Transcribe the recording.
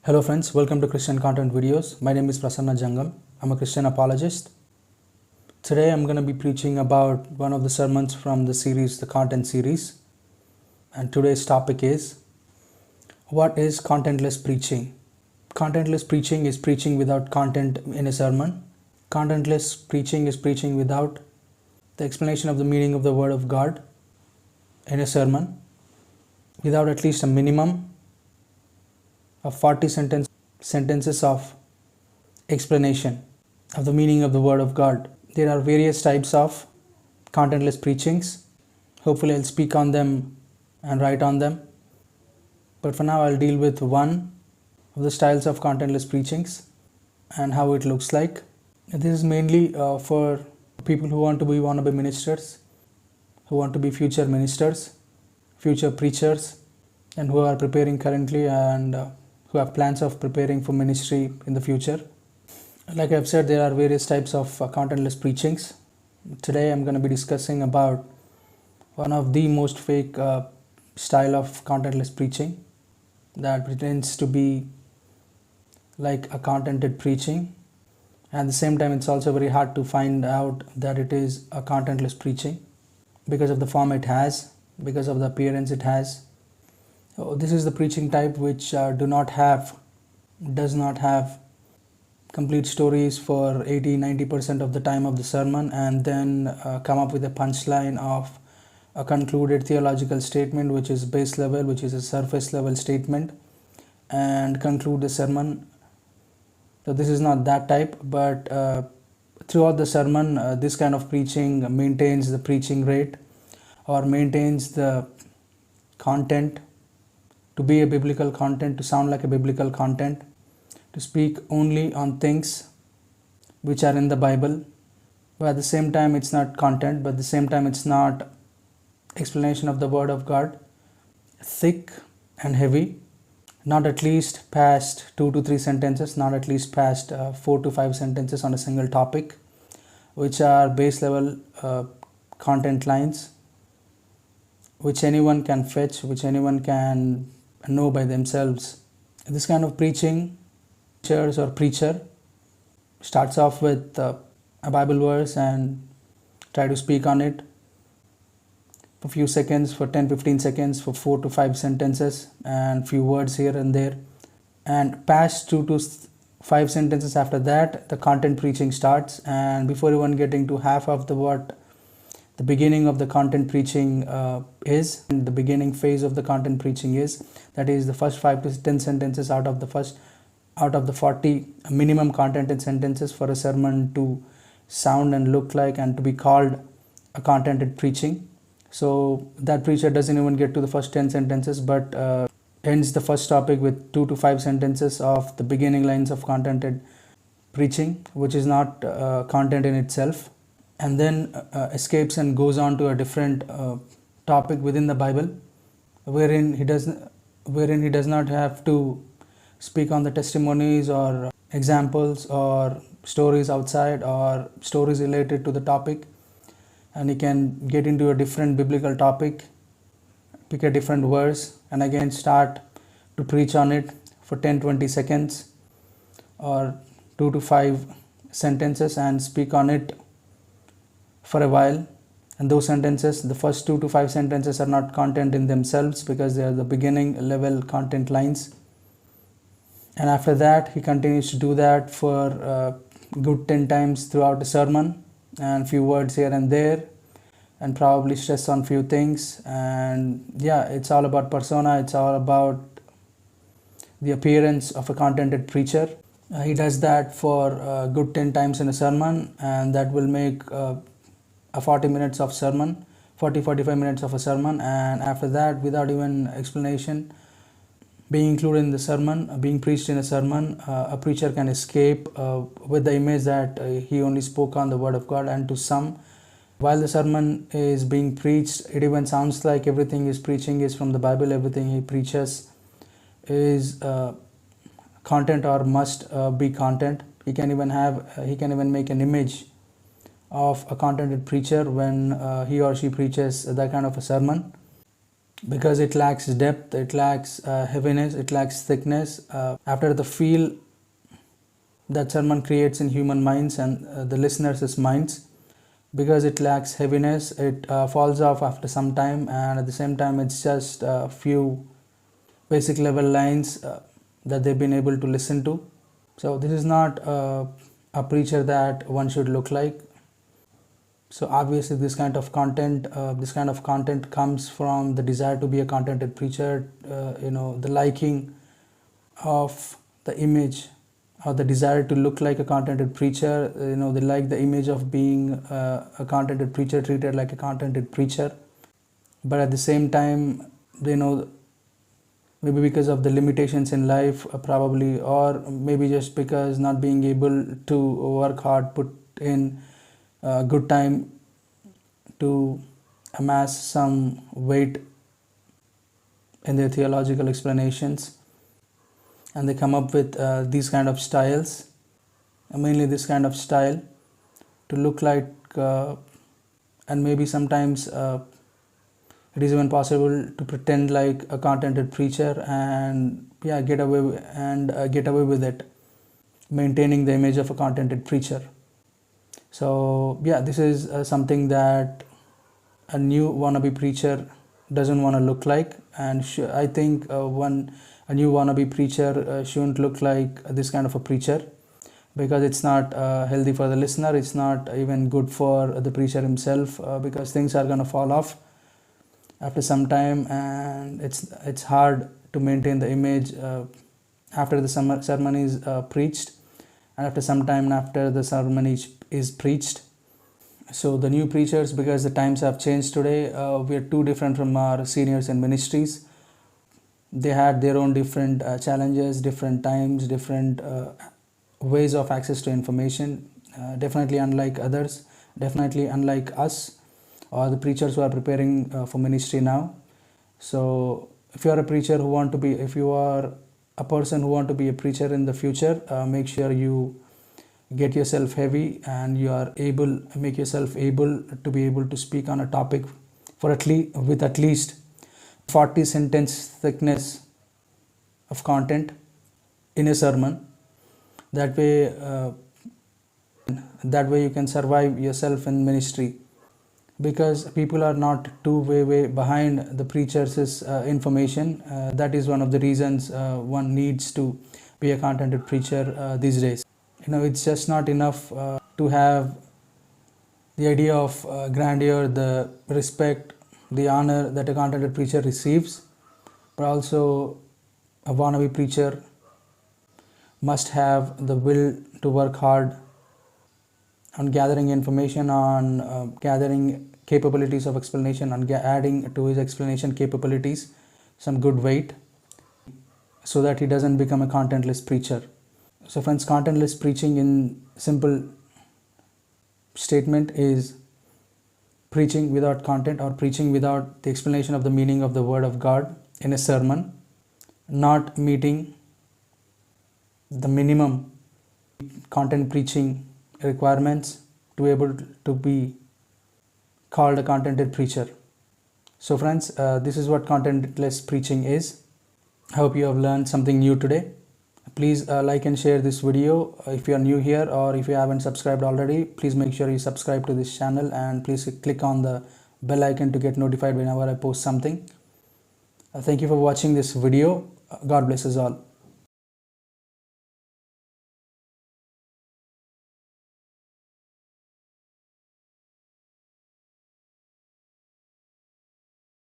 Hello friends, welcome to Christian Content Videos. My name is Prasanna Jangam. I'm a Christian apologist. Today I'm going to be preaching about one of the sermons from the series, the Content series. And today's topic is, what is contentless preaching? Contentless preaching is preaching without content in a sermon. Contentless preaching is preaching without the explanation of the meaning of the Word of God in a sermon, without at least a minimum of 40 sentences of explanation of the meaning of the Word of God. There are various types of contentless preachings. Hopefully I'll speak on them and write on them. But for now I'll deal with one of the styles of contentless preachings and how it looks like. This is mainly for people who want to be wannabe ministers, who want to be future ministers, future preachers, and who are preparing currently and who have plans of preparing for ministry in the future. Like I've said, there are various types of contentless preachings. Today I'm going to be discussing about one of the most fake style of contentless preaching that pretends to be like a contented preaching. At the same time, it's also very hard to find out that it is a contentless preaching because of the form it has, because of the appearance it has. So this is the preaching type which does not have complete stories for 80-90% of the time of the sermon, and then come up with a punchline of a concluded theological statement which is base level, which is a surface level statement, and conclude the sermon. So this is not that type, but throughout the sermon this kind of preaching maintains the preaching rate or maintains the content to be a biblical content, to sound like a biblical content, to speak only on things which are in the Bible. But at the same time it's not content, but at the same time it's not explanation of the Word of God, thick and heavy, not at least past 2 to 3 sentences, not at least past 4 to 5 sentences on a single topic, which are base level content lines which anyone can fetch, which anyone can know by themselves. This kind of preaching, church or preacher starts off with a Bible verse and try to speak on it for a few seconds, for 10-15 seconds, for 4 to 5 sentences and few words here and there, and past 2 to 5 sentences after that the content preaching starts. And before even getting to half of what the beginning of the content preaching is, and the beginning phase of the content preaching is, that is the first 5 to 10 sentences out of the 40 minimum contented sentences for a sermon to sound and look like and to be called a contented preaching. So that preacher doesn't even get to the first 10 sentences, but ends the first topic with 2 to 5 sentences of the beginning lines of contented preaching, which is not content in itself, and then escapes and goes on to a different topic within the Bible, wherein he does not have to speak on the testimonies or examples or stories outside or stories related to the topic, and he can get into a different biblical topic, pick a different verse, and again start to preach on it for 10-20 seconds or 2 to 5 sentences and speak on it for a while. And those sentences, the first 2 to 5 sentences, are not content in themselves because they are the beginning level content lines. And after that he continues to do that for good 10 times throughout the sermon, and few words here and there, and probably stress on few things. And yeah, it's all about persona, it's all about the appearance of a contented preacher. He does that for good 10 times in a sermon, and that will make a 40 minutes of sermon, 40-45 minutes of a sermon. And after that, without even explanation being included in the sermon, being preached in a sermon, a preacher can escape with the image that he only spoke on the Word of God. And to some, while the sermon is being preached, it even sounds like everything he's preaching is from the Bible, everything he preaches is content or must be content. He can even make an image of a contented preacher when he or she preaches that kind of a sermon. because it lacks depth, it lacks heaviness, it lacks thickness. After the feel that sermon creates in human minds and the listeners' minds, because it lacks heaviness, it falls off after some time, and at the same time it's just a few basic level lines that they've been able to listen to. So this is not a preacher that one should look like. So obviously this kind of content comes from the desire to be a contented preacher, the liking of the image or the desire to look like a contented preacher. They like the image of being a contented preacher, treated like a contented preacher. But at the same time, maybe because of the limitations in life, probably, or maybe just because not being able to work hard, put in good time to amass some weight in their theological explanations, and they come up with these kind of styles, mainly this kind of style, to look like and maybe sometimes it is even possible to pretend like a contented preacher and get away with it, maintaining the image of a contented preacher. So this is something that a new wannabe preacher doesn't want to look like, and I think a new wannabe preacher shouldn't look like this kind of a preacher, because it's not healthy for the listener. It's not even good for the preacher himself, because things are going to fall off after some time, and it's hard to maintain the image after the sermon is preached, and after some time after the sermon is preached. So the new preachers, because the times have changed today, we are too different from our seniors in ministries. They had their own different challenges, different times, different ways of access to information, definitely unlike others, definitely unlike us or the preachers who are preparing for ministry now. So if you are a preacher if you are a person who want to be a preacher in the future, make sure you get yourself heavy and make yourself able to be able to speak on a topic with at least 40 sentence thickness of content in a sermon. That way you can survive yourself in ministry, because people are not too way behind the preacher's information. That is one of the reasons one needs to be a contented preacher these days. It's just not enough to have the idea of grandeur, the respect, the honor that a contented preacher receives, but also a wannabe preacher must have the will to work hard on gathering information, on gathering capabilities of explanation, on adding to his explanation capabilities some good weight, so that he doesn't become a contentless preacher. So friends, contentless preaching in simple statement is preaching without content, or preaching without the explanation of the meaning of the word of God in a sermon, not meeting the minimum content preaching requirements to be able to be called a contented preacher. So friends, this is what contentless preaching is. I hope you have learned something new today. Please like and share this video. If you are new here, or if you haven't subscribed already, please make sure you subscribe to this channel, and please click on the bell icon to get notified whenever I post something. Thank you for watching this video. God bless us all.